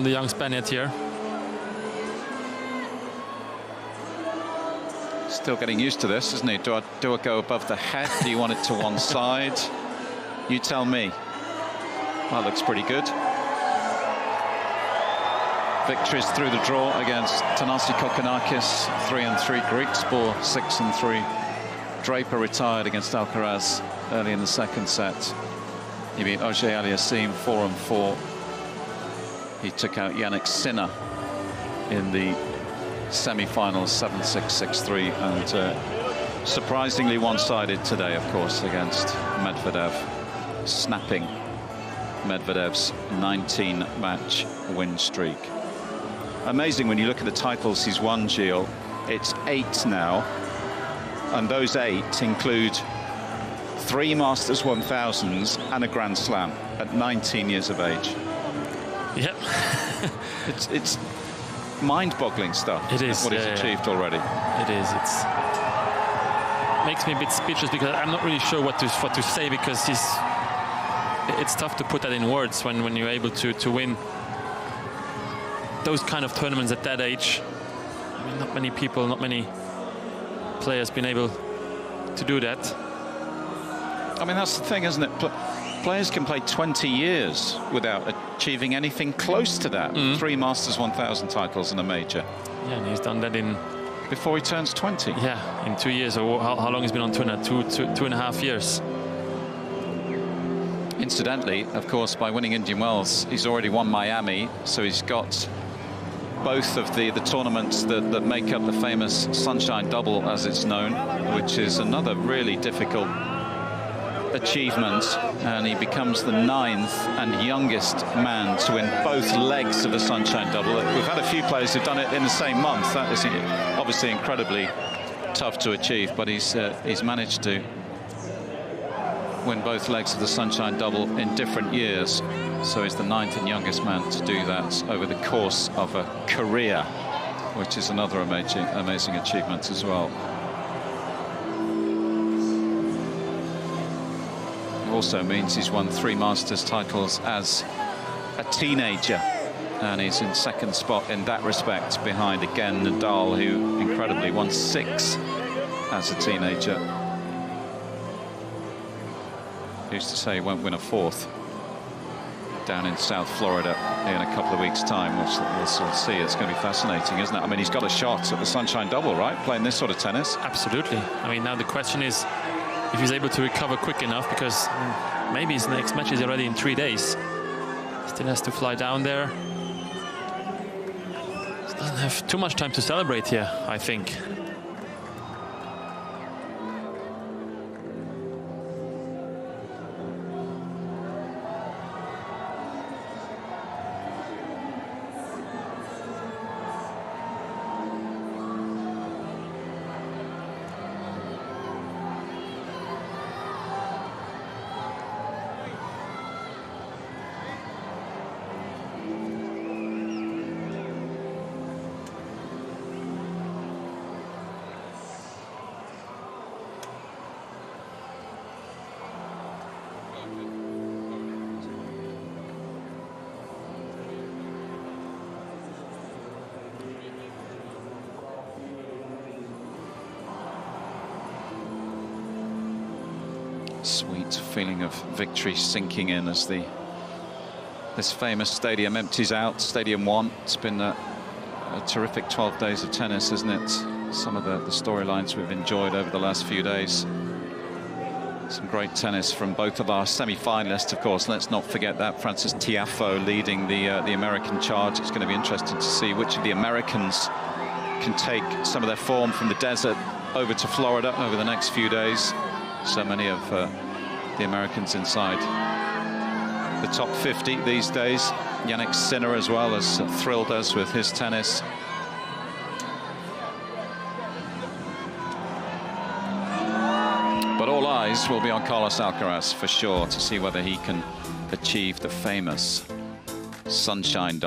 the young Spaniard here. Still getting used to this, isn't he? Do I go above the head? Do you want it to one side? You tell me. That looks pretty good. Victories through the draw against Thanasi Kokkinakis, 3-3. Griekspoor, 6-3. Draper retired against Alcaraz early in the second set. He beat Auger Aliassime 4-4. He took out Yannick Sinner in the semi-finals, 7-6, 6-3, and surprisingly one-sided today, of course, against Medvedev, snapping Medvedev's 19-match win streak. Amazing when you look at the titles he's won, Gilles. It's 8 now. and those 8 include 3 Masters 1000s and a Grand Slam at 19 years of age. Yep. It's mind-boggling stuff. It is what he's achieved already. It is. Makes me a bit speechless because I'm not really sure what to say, because it's tough to put that in words when you're able to win those kind of tournaments at that age. I mean, not many people, not many players been able to do that. I mean, that's the thing, isn't it? Players can play 20 years without achieving anything close to that. 3 Masters 1000 titles in a major. Yeah, and he's done that before he turns 20. Yeah, in 2 years, or how long he's been on tour now? Two and a half years. Incidentally, of course, by winning Indian Wells, he's already won Miami, so he's got both of the tournaments that make up the famous Sunshine Double, as it's known, which is another really difficult achievement, and he becomes the 9th and youngest man to win both legs of the Sunshine Double. We've had a few players who've done it in the same month. That is obviously incredibly tough to achieve, but he's managed to win both legs of the Sunshine Double in different years. So he's the 9th and youngest man to do that over the course of a career, which is another amazing achievement as well. Also means he's won 3 Masters titles as a teenager, and he's in 2nd spot in that respect, behind again Nadal, who incredibly won 6 as a teenager. Who's to say he won't win a 4th down in South Florida in a couple of weeks' time? We'll see. It's going to be fascinating, isn't it? I mean, he's got a shot at the Sunshine Double, right, playing this sort of tennis? Absolutely. I mean, now the question is if he's able to recover quick enough, because maybe his next match is already in 3 days. Still has to fly down there. Doesn't have too much time to celebrate here, I think. Sweet feeling of victory sinking in as this famous stadium empties out. Stadium 1. It's been a terrific 12 days of tennis, isn't it? Some of the storylines we've enjoyed over the last few days. Some great tennis from both of our semi-finalists, of course. Let's not forget that. Frances Tiafoe leading the American charge. It's going to be interesting to see which of the Americans can take some of their form from the desert over to Florida over the next few days. So many of the Americans inside the top 50 these days. Jannik Sinner as well has thrilled us with his tennis. But all eyes will be on Carlos Alcaraz for sure, to see whether he can achieve the famous Sunshine Double.